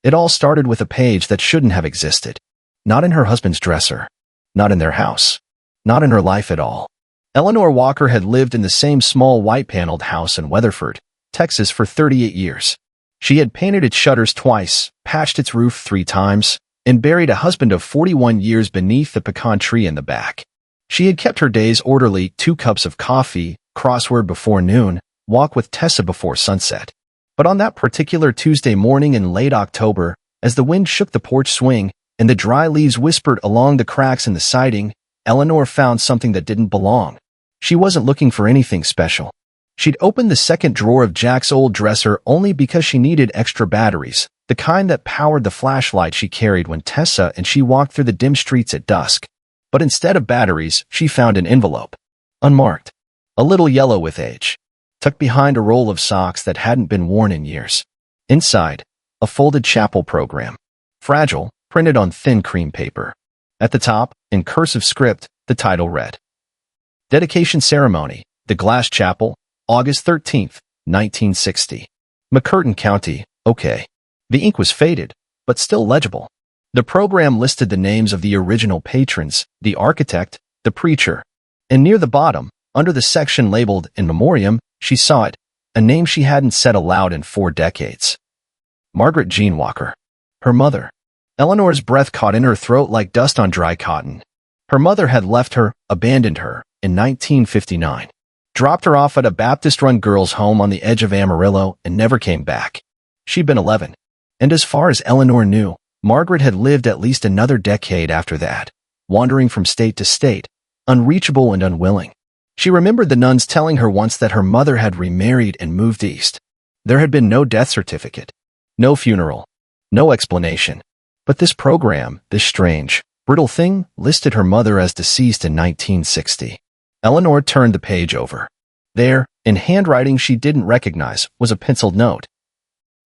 It all started with a page that shouldn't have existed. Not in her husband's dresser. Not in their house. Not in her life at all. Eleanor Walker had lived in the same small white-paneled house in Weatherford, Texas for 38 years. She had painted its shutters twice, patched its roof 3 times, and buried a husband of 41 years beneath the pecan tree in the back. She had kept her days orderly: 2 cups of coffee, crossword before noon, walk with Tessa before sunset. But on that particular Tuesday morning in late October, as the wind shook the porch swing and the dry leaves whispered along the cracks in the siding, Eleanor found something that didn't belong. She wasn't looking for anything special. She'd opened the second drawer of Jack's old dresser only because she needed extra batteries, the kind that powered the flashlight she carried when Tessa and she walked through the dim streets at dusk. But instead of batteries, she found an envelope. Unmarked. A little yellow with age. Tucked behind a roll of socks that hadn't been worn in years. Inside, a folded chapel program. Fragile, printed on thin cream paper. At the top, in cursive script, the title read, Dedication Ceremony, The Glass Chapel, August 13th, 1960. McCurtain County, OK. The ink was faded, but still legible. The program listed the names of the original patrons, the architect, the preacher. And near the bottom, under the section labeled In Memoriam, she saw it, a name she hadn't said aloud in 4 decades. Margaret Jean Walker. Her mother. Eleanor's breath caught in her throat like dust on dry cotton. Her mother had left her, abandoned her, in 1959. Dropped her off at a Baptist-run girls' home on the edge of Amarillo and never came back. She'd been 11. And as far as Eleanor knew, Margaret had lived at least another decade after that, wandering from state to state, unreachable and unwilling. She remembered the nuns telling her once that her mother had remarried and moved east. There had been no death certificate, no funeral, no explanation. But this program, this strange, brittle thing, listed her mother as deceased in 1960. Eleanor turned the page over. There, in handwriting she didn't recognize, was a penciled note.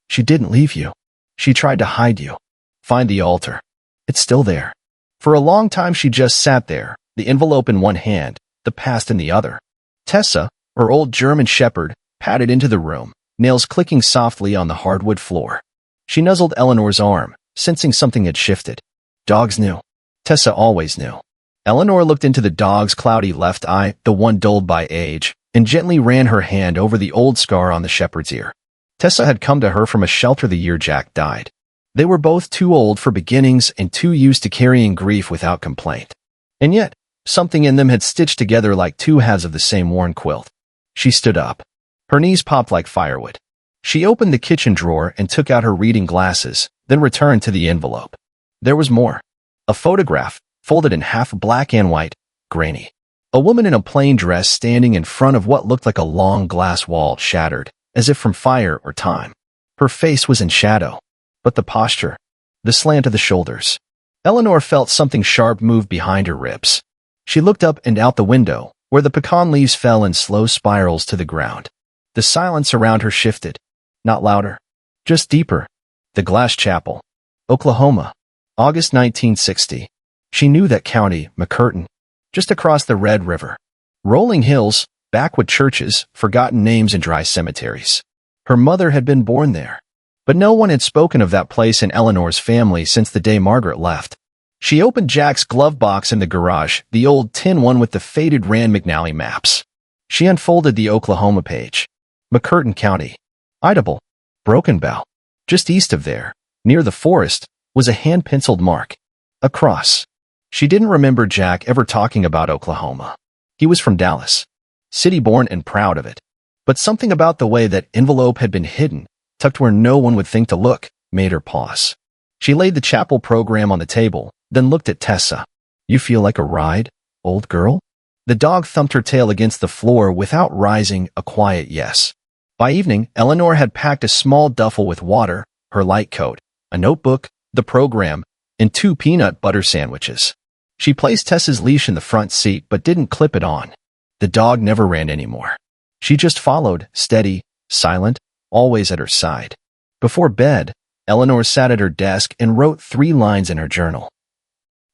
She didn't leave you. She tried to hide you. Find the altar. It's still there. For a long time she just sat there, the envelope in one hand, the past in the other. Tessa, her old German shepherd, padded into the room, nails clicking softly on the hardwood floor. She nuzzled Eleanor's arm, sensing something had shifted. Dogs knew. Tessa always knew. Eleanor looked into the dog's cloudy left eye, the one dulled by age, and gently ran her hand over the old scar on the shepherd's ear. Tessa had come to her from a shelter the year Jack died. They were both too old for beginnings and too used to carrying grief without complaint. And yet, something in them had stitched together like 2 halves of the same worn quilt. She stood up. Her knees popped like firewood. She opened the kitchen drawer and took out her reading glasses, then returned to the envelope. There was more. A photograph, folded in half black and white, grainy. A woman in a plain dress standing in front of what looked like a long glass wall, shattered, as if from fire or time. Her face was in shadow. But the posture, the slant of the shoulders. Eleanor felt something sharp move behind her ribs. She looked up and out the window, where the pecan leaves fell in slow spirals to the ground. The silence around her shifted. Not louder, just deeper. The Glass Chapel, Oklahoma, August 1960. She knew that county, McCurtain, just across the Red River. Rolling hills, backwood churches, forgotten names and dry cemeteries. Her mother had been born there. But no one had spoken of that place in Eleanor's family since the day Margaret left. She opened Jack's glove box in the garage, the old tin one with the faded Rand McNally maps. She unfolded the Oklahoma page. McCurtain County. Idable. Broken Bow. Just east of there, near the forest, was a hand-penciled mark. A cross. She didn't remember Jack ever talking about Oklahoma. He was from Dallas. City-born and proud of it. But something about the way that envelope had been hidden, tucked where no one would think to look, made her pause. She laid the chapel program on the table, then looked at Tessa. You feel like a ride, old girl? The dog thumped her tail against the floor without rising, a quiet yes. By evening, Eleanor had packed a small duffel with water, her light coat, a notebook, the program, and 2 peanut butter sandwiches. She placed Tessa's leash in the front seat but didn't clip it on. The dog never ran anymore. She just followed, steady, silent, always at her side. Before bed, Eleanor sat at her desk and wrote 3 lines in her journal.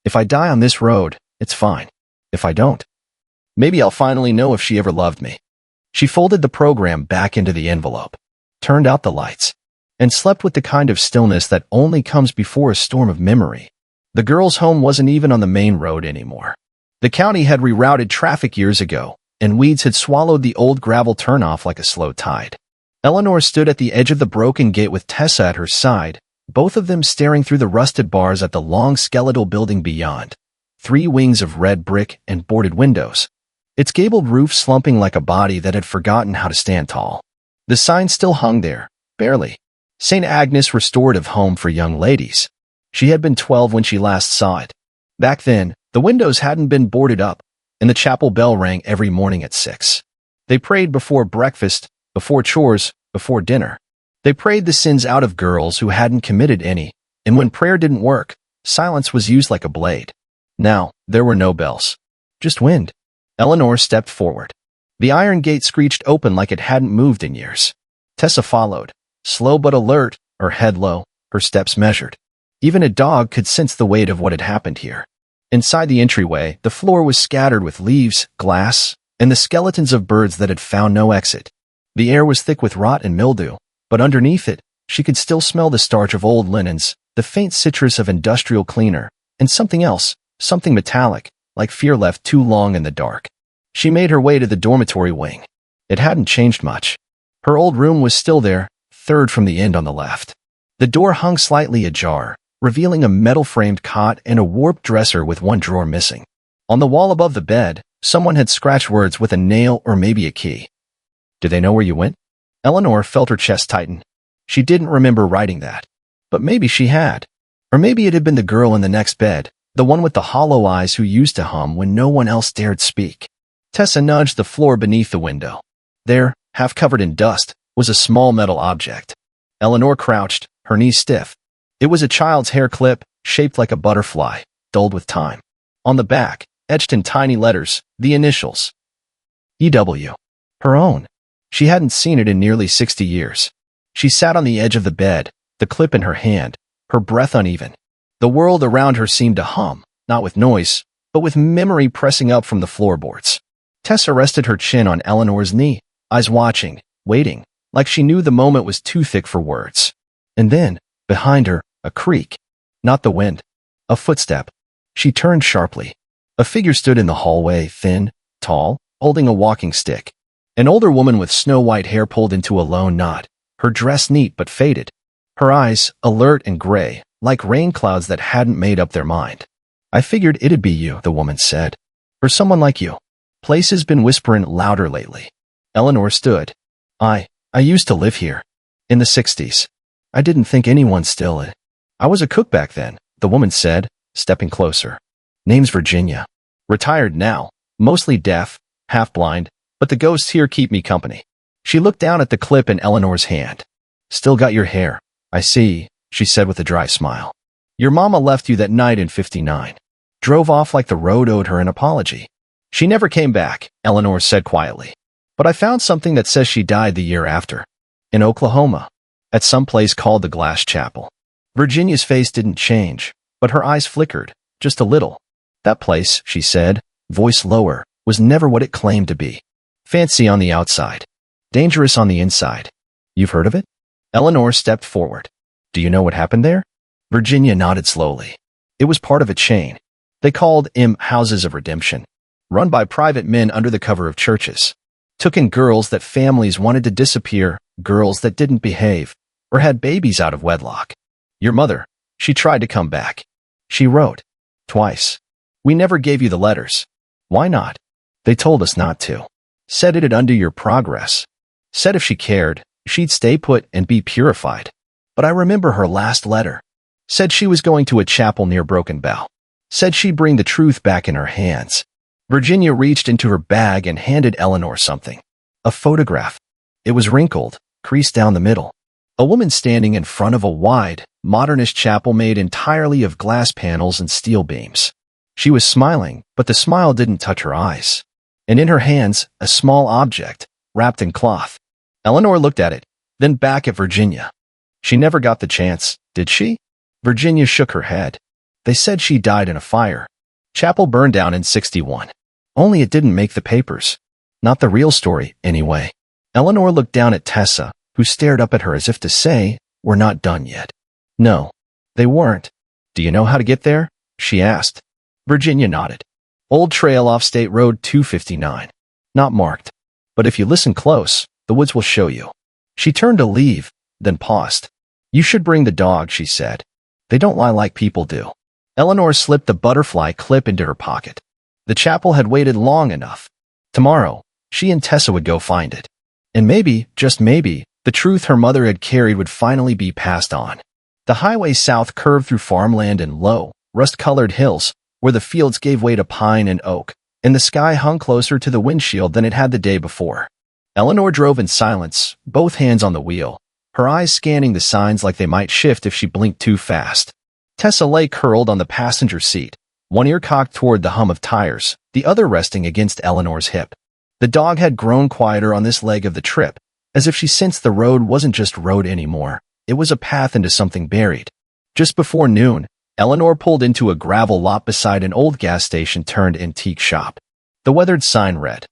If I die on this road, it's fine. If I don't, maybe I'll finally know if she ever loved me. She folded the program back into the envelope, turned out the lights. and slept with the kind of stillness that only comes before a storm of memory. The girl's home wasn't even on the main road anymore. The county had rerouted traffic years ago, and weeds had swallowed the old gravel turnoff like a slow tide. Eleanor stood at the edge of the broken gate with Tessa at her side, both of them staring through the rusted bars at the long skeletal building beyond. 3 wings of red brick and boarded windows, its gabled roof slumping like a body that had forgotten how to stand tall. The sign still hung there, barely. St. Agnes Restorative Home for Young Ladies. She had been 12 when she last saw it. Back then, the windows hadn't been boarded up, and the chapel bell rang every morning at 6. They prayed before breakfast, before chores, before dinner. They prayed the sins out of girls who hadn't committed any, and when prayer didn't work, silence was used like a blade. Now, there were no bells. Just wind. Eleanor stepped forward. The iron gate screeched open like it hadn't moved in years. Tessa followed, slow but alert, her head low, her steps measured. Even a dog could sense the weight of what had happened here. Inside the entryway, the floor was scattered with leaves, glass, and the skeletons of birds that had found no exit. The air was thick with rot and mildew, but underneath it, she could still smell the starch of old linens, the faint citrus of industrial cleaner, and something else, something metallic, like fear left too long in the dark. She made her way to the dormitory wing. It hadn't changed much. Her old room was still there, third from the end on the left. The door hung slightly ajar, revealing a metal-framed cot and a warped dresser with one drawer missing. On the wall above the bed, someone had scratched words with a nail or maybe a key. "Do they know where you went?" Eleanor felt her chest tighten. She didn't remember writing that. But maybe she had. Or maybe it had been the girl in the next bed, the one with the hollow eyes who used to hum when no one else dared speak. Tessa nudged the floor beneath the window. There, half covered in dust, was a small metal object. Eleanor crouched, her knees stiff. It was a child's hair clip, shaped like a butterfly, dulled with time. On the back, etched in tiny letters, the initials. EW. Her own. She hadn't seen it in nearly 60 years. She sat on the edge of the bed, the clip in her hand, her breath uneven. The world around her seemed to hum, not with noise, but with memory pressing up from the floorboards. Tessa rested her chin on Eleanor's knee, eyes watching, waiting, like she knew the moment was too thick for words. And then, behind her, a creak. Not the wind. A footstep. She turned sharply. A figure stood in the hallway, thin, tall, holding a walking stick. An older woman with snow-white hair pulled into a lone knot, her dress neat but faded. Her eyes, alert and gray, like rain clouds that hadn't made up their mind. "I figured it'd be you," the woman said. "For someone like you. Place has been whispering louder lately." Eleanor stood. I used to live here. In the 60s. I didn't think anyone still. I was a cook back then," the woman said, stepping closer. "Name's Virginia. Retired now, mostly deaf, half-blind, but the ghosts here keep me company." She looked down at the clip in Eleanor's hand. "Still got your hair, I see," she said with a dry smile. "Your mama left you that night in 59. Drove off like the road owed her an apology." "She never came back," Eleanor said quietly. "But I found something that says she died the year after. In Oklahoma. At some place called the Glass Chapel." Virginia's face didn't change, but her eyes flickered, just a little. "That place," she said, voice lower, "was never what it claimed to be. Fancy on the outside. Dangerous on the inside. You've heard of it?" Eleanor stepped forward. "Do you know what happened there?" Virginia nodded slowly. "It was part of a chain. They called them Houses of Redemption. Run by private men under the cover of churches. Took in girls that families wanted to disappear, girls that didn't behave, or had babies out of wedlock. Your mother, she tried to come back. She wrote. Twice. We never gave you the letters. Why not? They told us not to. Said it'd undo your progress. Said if she cared, she'd stay put and be purified. But I remember her last letter. Said she was going to a chapel near Broken Bow. Said she'd bring the truth back in her hands." Virginia reached into her bag and handed Eleanor something. A photograph. It was wrinkled, creased down the middle. A woman standing in front of a wide, modernist chapel made entirely of glass panels and steel beams. She was smiling, but the smile didn't touch her eyes. And in her hands, a small object, wrapped in cloth. Eleanor looked at it, then back at Virginia. "She never got the chance, did she?" Virginia shook her head. "They said she died in a fire. Chapel burned down in 61. Only it didn't make the papers. Not the real story, anyway." Eleanor looked down at Tessa, who stared up at her as if to say, were not done yet. No, they weren't. Do you know how to get there? She asked. Virginia nodded. Old trail off State Road 259. Not marked. But if you listen close, the woods will show you. She turned to leave, then paused. You should bring the dog, she said. They don't lie like people do. Eleanor slipped the butterfly clip into her pocket. The chapel had waited long enough. Tomorrow, she and Tessa would go find it. And maybe, just maybe, the truth her mother had carried would finally be passed on. The highway south curved through farmland and low, rust-colored hills, where the fields gave way to pine and oak, and the sky hung closer to the windshield than it had the day before. Eleanor drove in silence, both hands on the wheel, her eyes scanning the signs like they might shift if she blinked too fast. Tessa lay curled on the passenger seat, one ear cocked toward the hum of tires, the other resting against Eleanor's hip. The dog had grown quieter on this leg of the trip, as if she sensed the road wasn't just road anymore, it was a path into something buried. Just before noon, Eleanor pulled into a gravel lot beside an old gas station turned antique shop. The weathered sign read,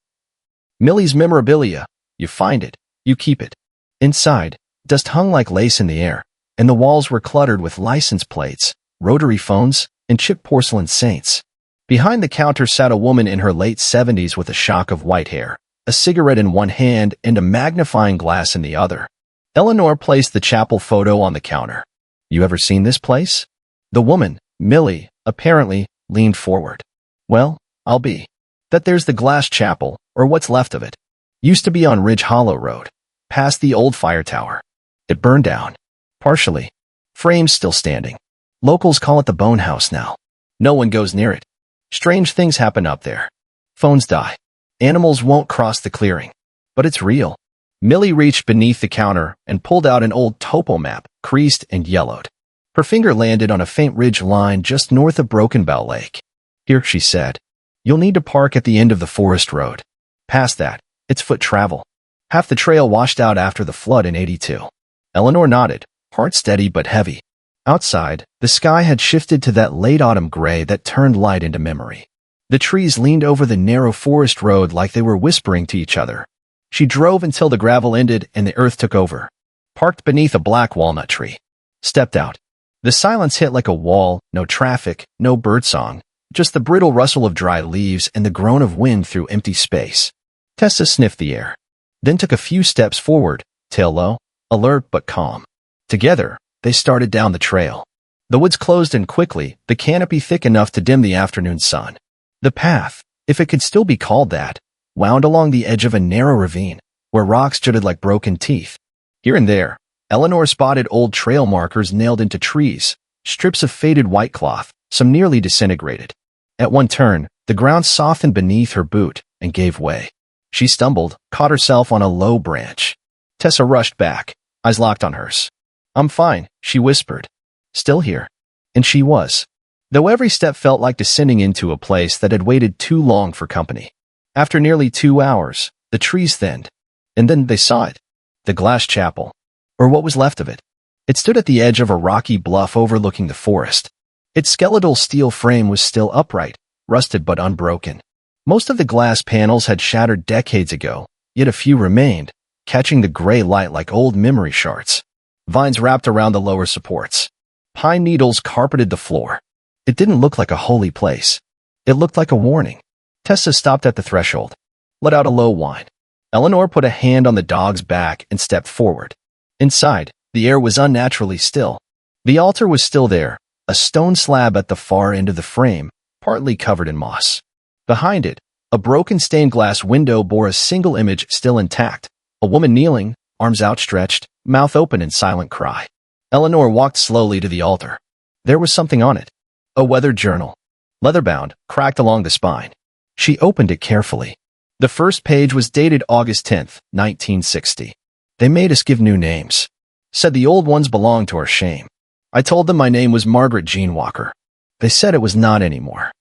Millie's Memorabilia. You find it, you keep it. Inside, dust hung like lace in the air, and the walls were cluttered with license plates, rotary phones, and chipped porcelain saints. Behind the counter sat a woman in her late 70s with a shock of white hair, a cigarette in one hand and a magnifying glass in the other. Eleanor placed the chapel photo on the counter. You ever seen this place? The woman, Millie, apparently, leaned forward. Well, I'll be. That there's the glass chapel, or what's left of it. Used to be on Ridge Hollow Road, past the old fire tower. It burned down. Partially. Frames still standing. Locals call it the Bone House now. No one goes near it. Strange things happen up there. Phones die. Animals won't cross the clearing. But it's real. Millie reached beneath the counter and pulled out an old topo map, creased and yellowed. Her finger landed on a faint ridge line just north of Broken Bow Lake. Here, she said. You'll need to park at the end of the forest road. Past that, it's foot travel. Half the trail washed out after the flood in '82. Eleanor nodded, heart steady but heavy. Outside, the sky had shifted to that late autumn gray that turned light into memory. The trees leaned over the narrow forest road like they were whispering to each other. She drove until the gravel ended and the earth took over. Parked beneath a black walnut tree. Stepped out. The silence hit like a wall, no traffic, no birdsong, just the brittle rustle of dry leaves and the groan of wind through empty space. Tessa sniffed the air, then took a few steps forward, tail low, alert but calm. Together, they started down the trail. The woods closed in quickly, the canopy thick enough to dim the afternoon sun. The path, if it could still be called that, wound along the edge of a narrow ravine, where rocks jutted like broken teeth. Here and there, Eleanor spotted old trail markers nailed into trees, strips of faded white cloth, some nearly disintegrated. At one turn, the ground softened beneath her boot and gave way. She stumbled, caught herself on a low branch. Tessa rushed back, eyes locked on hers. I'm fine, she whispered. Still here. And she was. Though every step felt like descending into a place that had waited too long for company. After nearly 2 hours, the trees thinned. And then they saw it. The glass chapel. Or what was left of it. It stood at the edge of a rocky bluff overlooking the forest. Its skeletal steel frame was still upright, rusted but unbroken. Most of the glass panels had shattered decades ago, yet a few remained, catching the gray light like old memory shards. Vines wrapped around the lower supports. Pine needles carpeted the floor. It didn't look like a holy place. It looked like a warning. Tessa stopped at the threshold, let out a low whine. Eleanor put a hand on the dog's back and stepped forward. Inside, the air was unnaturally still. The altar was still there, a stone slab at the far end of the frame, partly covered in moss. Behind it, a broken stained glass window bore a single image still intact, a woman kneeling, arms outstretched, mouth open in silent cry. Eleanor walked slowly to the altar. There was something on it. A weathered journal. Leather-bound, cracked along the spine. She opened it carefully. The first page was dated August 10th, 1960. They made us give new names. Said the old ones belonged to our shame. I told them my name was Margaret Jean Walker. They said it was not anymore.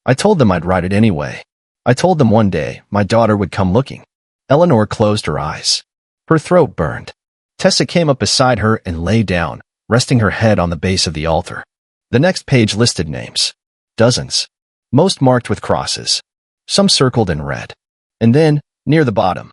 I told them I'd write it anyway. I told them one day my daughter would come looking. Eleanor closed her eyes. Her throat burned. Tessa came up beside her and lay down, resting her head on the base of the altar. The next page listed names. Dozens. Most marked with crosses. Some circled in red. And then, near the bottom,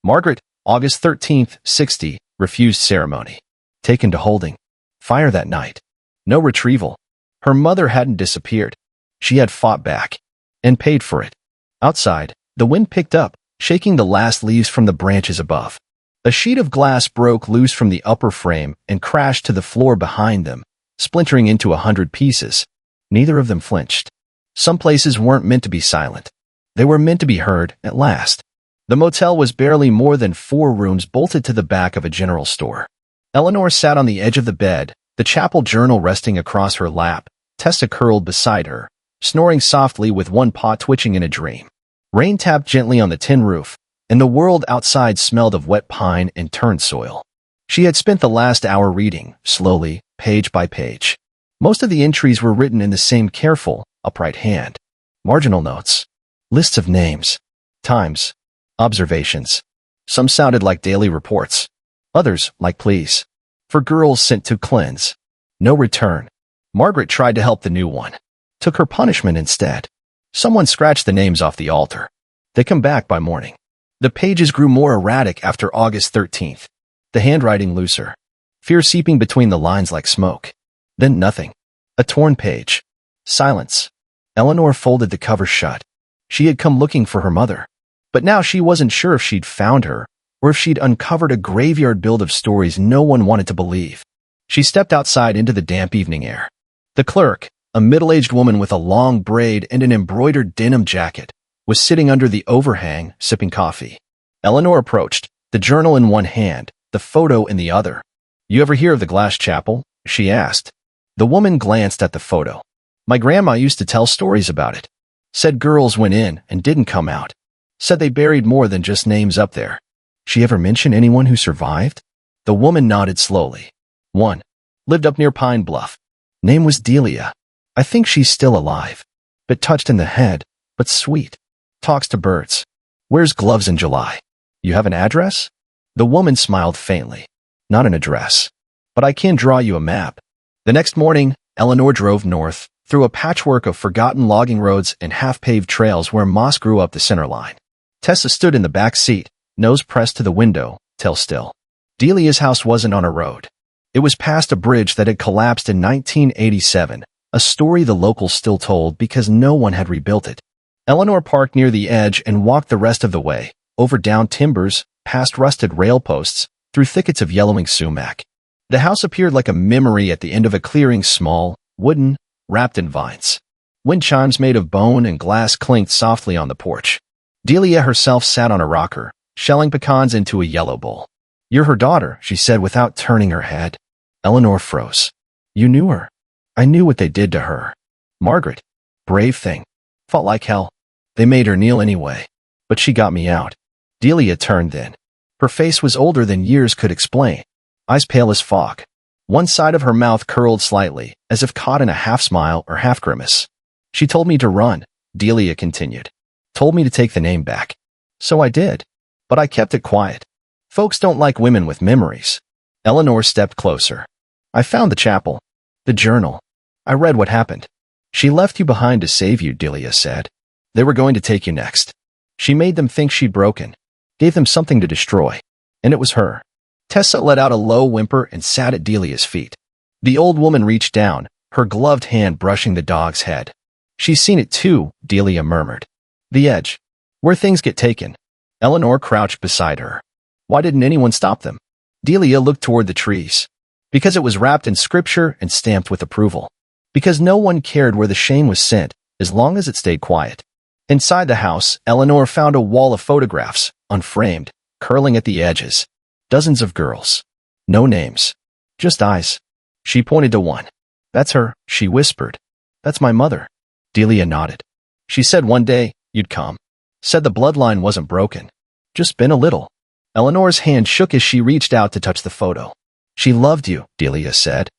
Margaret, August 13th, 60, refused ceremony. taken to holding. Fire that night. No retrieval. Her mother hadn't disappeared. She had fought back. And paid for it. Outside, the wind picked up, shaking the last leaves from the branches above. A sheet of glass broke loose from the upper frame and crashed to the floor behind them, splintering into 100 pieces. Neither of them flinched. Some places weren't meant to be silent. They were meant to be heard, at last. The motel was barely more than 4 rooms bolted to the back of a general store. Eleanor sat on the edge of the bed, the chapel journal resting across her lap, Tessa curled beside her, snoring softly with one paw twitching in a dream. Rain tapped gently on the tin roof, and the world outside smelled of wet pine and turned soil. She had spent the last hour reading, slowly, page by page. Most of the entries were written in the same careful, upright hand. Marginal notes. Lists of names. Times. Observations. Some sounded like daily reports. Others, like pleas. For girls sent to cleanse. No return. Margaret tried to help the new one. Took her punishment instead. Someone scratched the names off the altar. They come back by morning. The pages grew more erratic after August 13th. The handwriting looser. Fear seeping between the lines like smoke. Then nothing. A torn page. Silence. Eleanor folded the cover shut. She had come looking for her mother. But now she wasn't sure if she'd found her, or if she'd uncovered a graveyard build of stories no one wanted to believe. She stepped outside into the damp evening air. The clerk, a middle-aged woman with a long braid and an embroidered denim jacket, was sitting under the overhang, sipping coffee. Eleanor approached, the journal in one hand, the photo in the other. "You ever hear of the glass chapel?" she asked. The woman glanced at the photo. "My grandma used to tell stories about it. Said girls went in and didn't come out. Said they buried more than just names up there." "She ever mention anyone who survived?" The woman nodded slowly. "One. Lived up near Pine Bluff. Name was Delia. I think she's still alive. Bit touched in the head, but sweet. Talks to birds. Wears gloves in July. You have an address?" The woman smiled faintly. "Not an address. But I can draw you a map." The next morning, Eleanor drove north, through a patchwork of forgotten logging roads and half-paved trails where moss grew up the center line. Tessa stood in the back seat, nose pressed to the window, tail still. Delia's house wasn't on a road. It was past a bridge that had collapsed in 1987, a story the locals still told because no one had rebuilt it. Eleanor parked near the edge and walked the rest of the way, over down timbers, past rusted rail posts, through thickets of yellowing sumac. The house appeared like a memory at the end of a clearing, small, wooden, wrapped in vines. Wind chimes made of bone and glass clinked softly on the porch. Delia herself sat on a rocker, shelling pecans into a yellow bowl. "You're her daughter," she said without turning her head. Eleanor froze. "You knew her." "I knew what they did to her." "Margaret. Brave thing. Fought like hell. They made her kneel anyway. But she got me out." Delia turned then. Her face was older than years could explain. Eyes pale as fog. One side of her mouth curled slightly, as if caught in a half-smile or half-grimace. "She told me to run," Delia continued. "Told me to take the name back. So I did. But I kept it quiet. Folks don't like women with memories." Eleanor stepped closer. "I found the chapel. The journal. I read what happened. She left you behind to save you," Delia said. "They were going to take you next. She made them think she'd broken. Gave them something to destroy. And it was her." Tessa let out a low whimper and sat at Delia's feet. The old woman reached down, her gloved hand brushing the dog's head. "She's seen it too," Delia murmured. "The edge. Where things get taken." Eleanor crouched beside her. "Why didn't anyone stop them?" Delia looked toward the trees. "Because it was wrapped in scripture and stamped with approval. Because no one cared where the shame was sent, as long as it stayed quiet." Inside the house, Eleanor found a wall of photographs, unframed, curling at the edges. Dozens of girls. No names. Just eyes. She pointed to one. "That's her," she whispered. "That's my mother." Delia nodded. "She said one day, you'd come. Said the bloodline wasn't broken. Just been a little." Eleanor's hand shook as she reached out to touch the photo. "She loved you," Delia said.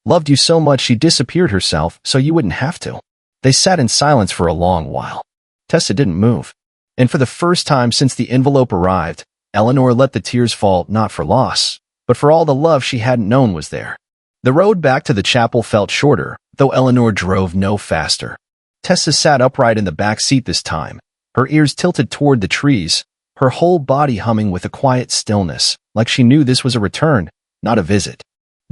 "Loved you so much she disappeared herself so you wouldn't have to." They sat in silence for a long while. Tessa didn't move. And for the first time since the envelope arrived, Eleanor let the tears fall not for loss, but for all the love she hadn't known was there. The road back to the chapel felt shorter, though Eleanor drove no faster. Tessa sat upright in the back seat this time, her ears tilted toward the trees, her whole body humming with a quiet stillness, like she knew this was a return, not a visit.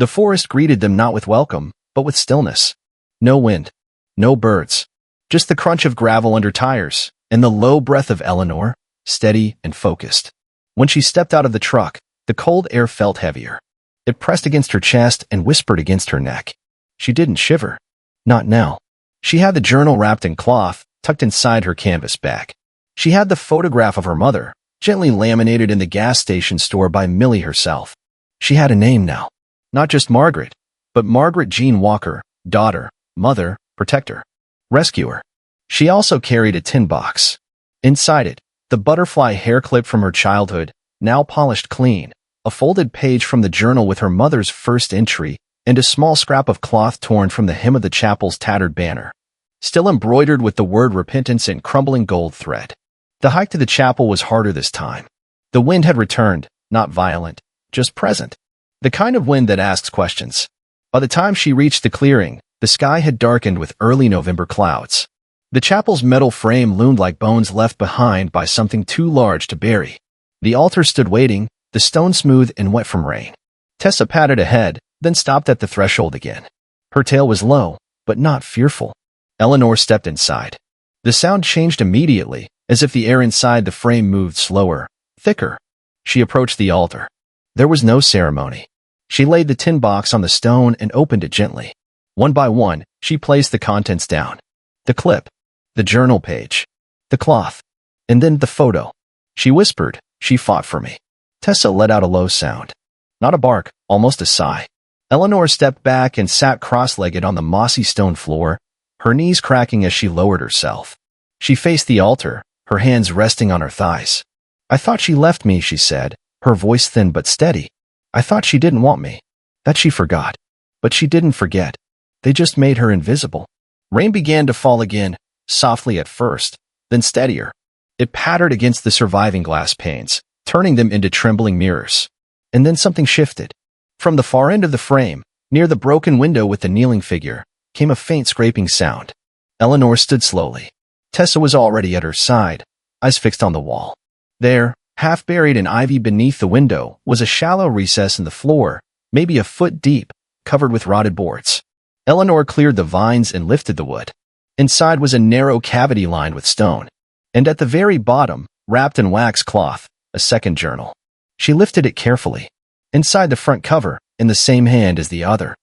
The forest greeted them not with welcome, but with stillness. No wind. No birds. Just the crunch of gravel under tires, and the low breath of Eleanor, steady and focused. When she stepped out of the truck, the cold air felt heavier. It pressed against her chest and whispered against her neck. She didn't shiver. Not now. She had the journal wrapped in cloth, tucked inside her canvas bag. She had the photograph of her mother, gently laminated in the gas station store by Millie herself. She had a name now. Not just Margaret, but Margaret Jean Walker, daughter, mother, protector, rescuer. She also carried a tin box. Inside it, the butterfly hair clip from her childhood, now polished clean, a folded page from the journal with her mother's first entry, and a small scrap of cloth torn from the hem of the chapel's tattered banner, still embroidered with the word repentance in crumbling gold thread. The hike to the chapel was harder this time. The wind had returned, not violent, just present. The kind of wind that asks questions. By the time she reached the clearing, the sky had darkened with early November clouds. The chapel's metal frame loomed like bones left behind by something too large to bury. The altar stood waiting, the stone smooth and wet from rain. Tessa patted ahead, then stopped at the threshold again. Her tale was low, but not fearful. Eleanor stepped inside. The sound changed immediately, as if the air inside the frame moved slower, thicker. She approached the altar. There was no ceremony. She laid the tin box on the stone and opened it gently. One by one, she placed the contents down. The clip, the journal page, the cloth, and then the photo. She whispered, "She fought for me." Tessa let out a low sound. Not a bark, almost a sigh. Eleanor stepped back and sat cross-legged on the mossy stone floor, her knees cracking as she lowered herself. She faced the altar, her hands resting on her thighs. "I thought she left me," she said, her voice thin but steady. "I thought she didn't want me, that she forgot. But she didn't forget. They just made her invisible." Rain began to fall again, softly at first, then steadier. It pattered against the surviving glass panes, turning them into trembling mirrors. And then something shifted. From the far end of the frame, near the broken window with the kneeling figure, came a faint scraping sound. Eleanor stood slowly. Tessa was already at her side, eyes fixed on the wall. There, half buried in ivy beneath the window, was a shallow recess in the floor, maybe a foot deep, covered with rotted boards. Eleanor cleared the vines and lifted the wood. Inside was a narrow cavity lined with stone. And at the very bottom, wrapped in wax cloth, a second journal. She lifted it carefully. Inside the front cover, in the same hand as the other.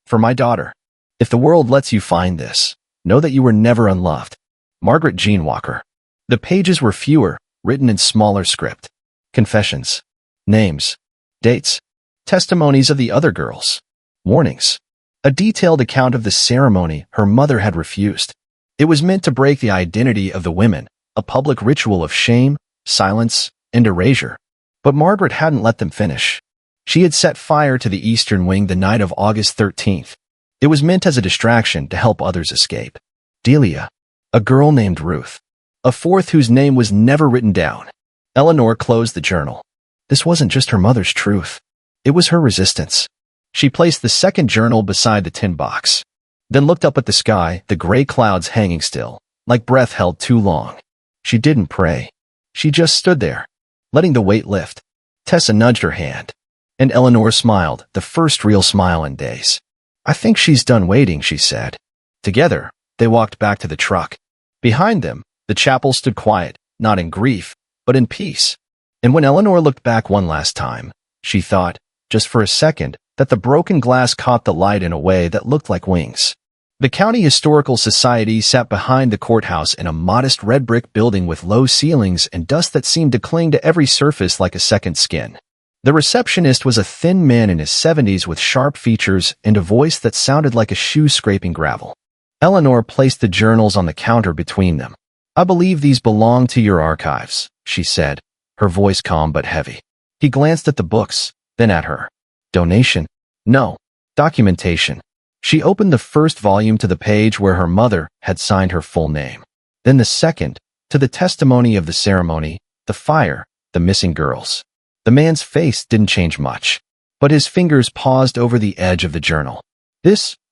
"For my daughter. If the world lets you find this, know that you were never unloved. Margaret Jean Walker." The pages were fewer, written in smaller script. Confessions. Names. Dates. Testimonies of the other girls. Warnings. A detailed account of the ceremony her mother had refused. It was meant to break the identity of the women, a public ritual of shame, silence, and erasure. But Margaret hadn't let them finish. She had set fire to the eastern wing the night of August 13th. It was meant as a distraction to help others escape. Delia. A girl named Ruth. A fourth whose name was never written down. Eleanor closed the journal. This wasn't just her mother's truth. It was her resistance. She placed the second journal beside the tin box. Then looked up at the sky, the gray clouds hanging still, like breath held too long. She didn't pray. She just stood there, letting the weight lift. Tessa nudged her hand. And Eleanor smiled, the first real smile in days. "I think she's done waiting," she said. Together, they walked back to the truck. Behind them, the chapel stood quiet, not in grief, but in peace. And when Eleanor looked back one last time, she thought, just for a second, that the broken glass caught the light in a way that looked like wings. The County Historical Society sat behind the courthouse in a modest red brick building with low ceilings and dust that seemed to cling to every surface like a second skin. The receptionist was a thin man in his 70s with sharp features and a voice that sounded like a shoe scraping gravel. Eleanor placed the journals on the counter between them. "I believe these belong to your archives," she said, her voice calm but heavy. He glanced at the books, then at her. "Donation? No. Documentation." She opened the first volume to the page where her mother had signed her full name. Then the second, to the testimony of the ceremony, the fire, the missing girls. The man's face didn't change much, but his fingers paused over the edge of the journal.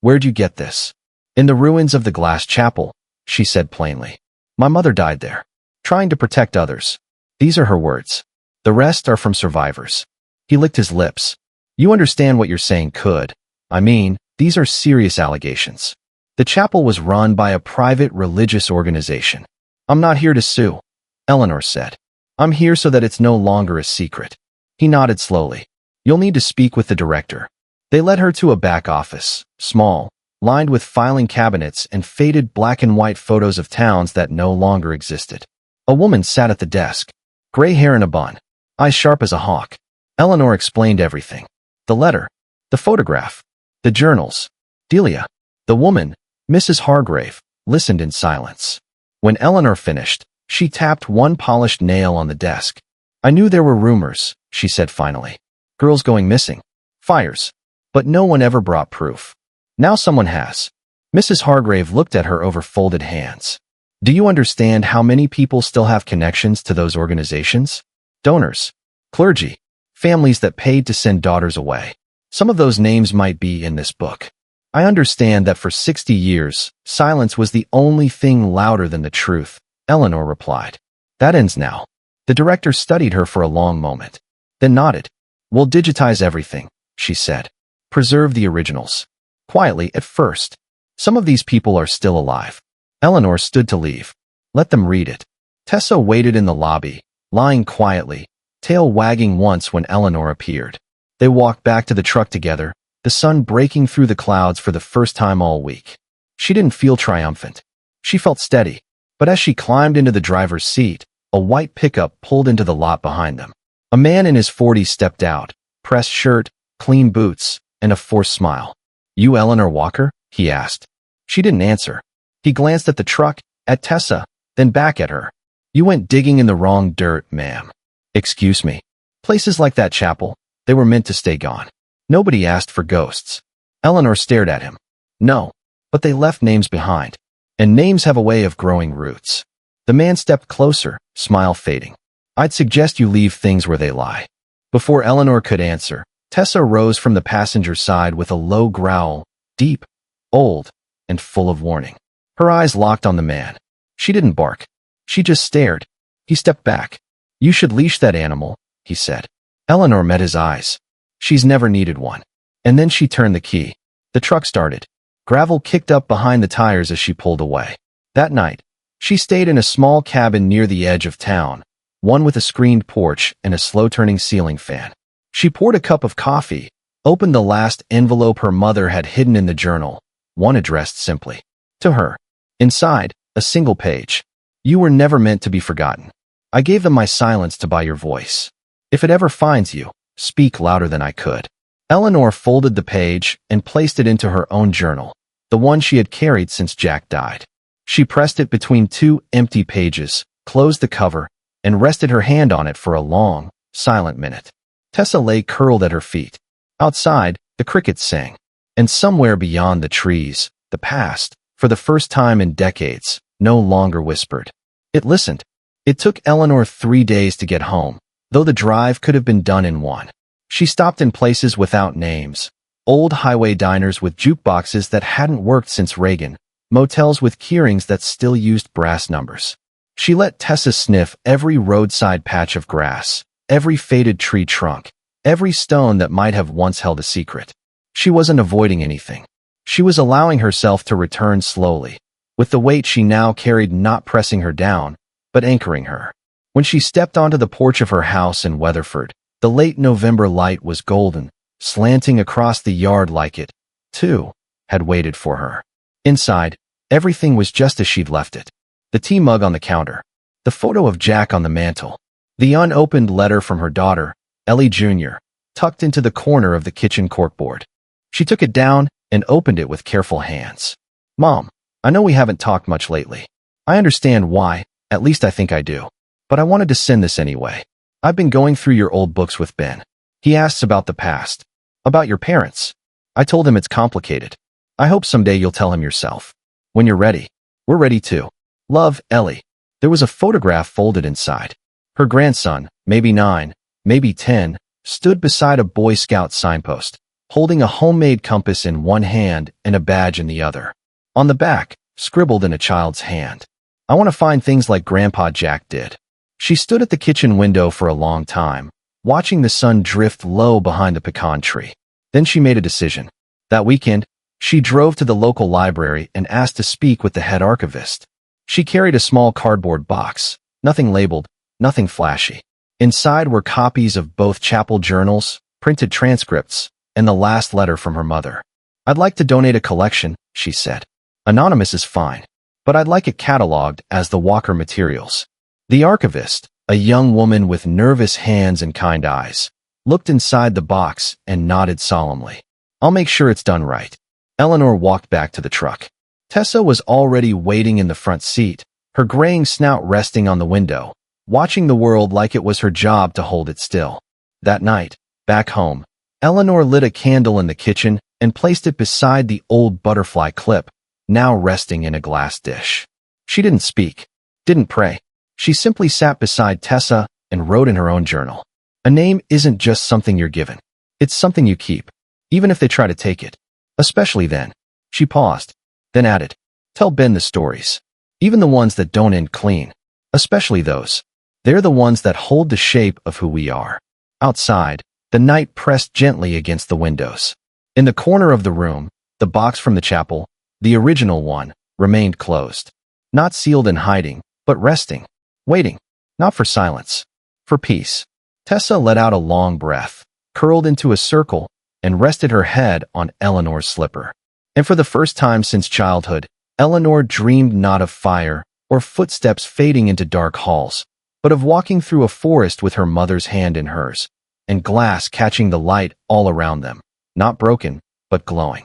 "Where'd you get this?" "In the ruins of the glass chapel," she said plainly. "My mother died there, trying to protect others. These are her words. The rest are from survivors." He licked his lips. You understand what you're saying could. I mean, these are serious allegations. The chapel was run by a private religious organization. I'm not here to sue, Eleanor said. I'm here so that it's no longer a secret. He nodded slowly. You'll need to speak with the director. They led her to a back office, small, lined with filing cabinets and faded black and white photos of towns that no longer existed. A woman sat at the desk, gray hair in a bun, eyes sharp as a hawk. Eleanor explained everything. The letter, the photograph, the journals. Delia, the woman, Mrs. Hargrave, listened in silence. When Eleanor finished, she tapped one polished nail on the desk. I knew there were rumors, she said finally. Girls going missing. Fires. But no one ever brought proof. Now someone has. Mrs. Hargrave looked at her over folded hands. Do you understand how many people still have connections to those organizations? Donors, clergy, families that paid to send daughters away. Some of those names might be in this book. I understand that for 60 years, silence was the only thing louder than the truth, Eleanor replied. That ends now. The director studied her for a long moment, then nodded. We'll digitize everything, she said. Preserve the originals. Quietly at first. Some of these people are still alive. Eleanor stood to leave. Let them read it. Tessa waited in the lobby, lying quietly, tail wagging once when Eleanor appeared. They walked back to the truck together, the sun breaking through the clouds for the first time all week. She didn't feel triumphant. She felt steady. But as she climbed into the driver's seat, a white pickup pulled into the lot behind them. A man in his 40s stepped out, pressed shirt, clean boots, and a forced smile. You Eleanor Walker? He asked. She didn't answer. He glanced at the truck, at Tessa, then back at her. You went digging in the wrong dirt, ma'am. Excuse me. Places like that chapel, they were meant to stay gone. Nobody asked for ghosts. Eleanor stared at him. No, but they left names behind. And names have a way of growing roots. The man stepped closer, smile fading. I'd suggest you leave things where they lie. Before Eleanor could answer, Tessa rose from the passenger side with a low growl, deep, old, and full of warning. Her eyes locked on the man. She didn't bark. She just stared. He stepped back. You should leash that animal, he said. Eleanor met his eyes. She's never needed one. And then she turned the key. The truck started. Gravel kicked up behind the tires as she pulled away. That night, she stayed in a small cabin near the edge of town, one with a screened porch and a slow-turning ceiling fan. She poured a cup of coffee, opened the last envelope her mother had hidden in the journal, one addressed simply to her. Inside, a single page. You were never meant to be forgotten. I gave them my silence to buy your voice. If it ever finds you, speak louder than I could. Eleanor folded the page and placed it into her own journal, the one she had carried since Jack died. She pressed it between two empty pages, closed the cover, and rested her hand on it for a long, silent minute. Tessa lay curled at her feet. Outside, the crickets sang. And somewhere beyond the trees, the past, for the first time in decades, no longer whispered. It listened. It took Eleanor 3 days to get home, though the drive could have been done in one. She stopped in places without names, old highway diners with jukeboxes that hadn't worked since Reagan, motels with keyrings that still used brass numbers. She let Tessa sniff every roadside patch of grass, every faded tree trunk, every stone that might have once held a secret. She wasn't avoiding anything. She was allowing herself to return slowly, with the weight she now carried not pressing her down, but anchoring her. When she stepped onto the porch of her house in Weatherford, the late November light was golden, slanting across the yard like it, too, had waited for her. Inside, everything was just as she'd left it. The tea mug on the counter, the photo of Jack on the mantel, the unopened letter from her daughter, Ellie Jr., tucked into the corner of the kitchen corkboard. She took it down and opened it with careful hands. Mom, I know we haven't talked much lately. I understand why, at least I think I do. But I wanted to send this anyway. I've been going through your old books with Ben. He asks about the past. About your parents. I told him it's complicated. I hope someday you'll tell him yourself. When you're ready. We're ready too. Love, Ellie. There was a photograph folded inside. Her grandson, maybe 9, maybe 10, stood beside a Boy Scout signpost, holding a homemade compass in one hand and a badge in the other. On the back, scribbled in a child's hand. I want to find things like Grandpa Jack did. She stood at the kitchen window for a long time, watching the sun drift low behind the pecan tree. Then she made a decision. That weekend, she drove to the local library and asked to speak with the head archivist. She carried a small cardboard box, nothing labeled, nothing flashy. Inside were copies of both chapel journals, printed transcripts, and the last letter from her mother. "I'd like to donate a collection," she said. "Anonymous is fine, but I'd like it cataloged as the Walker materials." The archivist, a young woman with nervous hands and kind eyes, looked inside the box and nodded solemnly. "I'll make sure it's done right." Eleanor walked back to the truck. Tessa was already waiting in the front seat, her graying snout resting on the window, watching the world like it was her job to hold it still. That night, back home, Eleanor lit a candle in the kitchen and placed it beside the old butterfly clip, now resting in a glass dish. She didn't speak, didn't pray. She simply sat beside Tessa and wrote in her own journal. A name isn't just something you're given. It's something you keep, even if they try to take it. Especially then. She paused, then added, "Tell Ben the stories. Even the ones that don't end clean. Especially those. They're the ones that hold the shape of who we are." Outside, the night pressed gently against the windows. In the corner of the room, the box from the chapel, the original one, remained closed. Not sealed and hiding, but resting. Waiting. Not for silence. For peace. Tessa let out a long breath, curled into a circle, and rested her head on Eleanor's slipper. And for the first time since childhood, Eleanor dreamed not of fire or footsteps fading into dark halls, but of walking through a forest with her mother's hand in hers, and glass catching the light all around them, not broken, but glowing.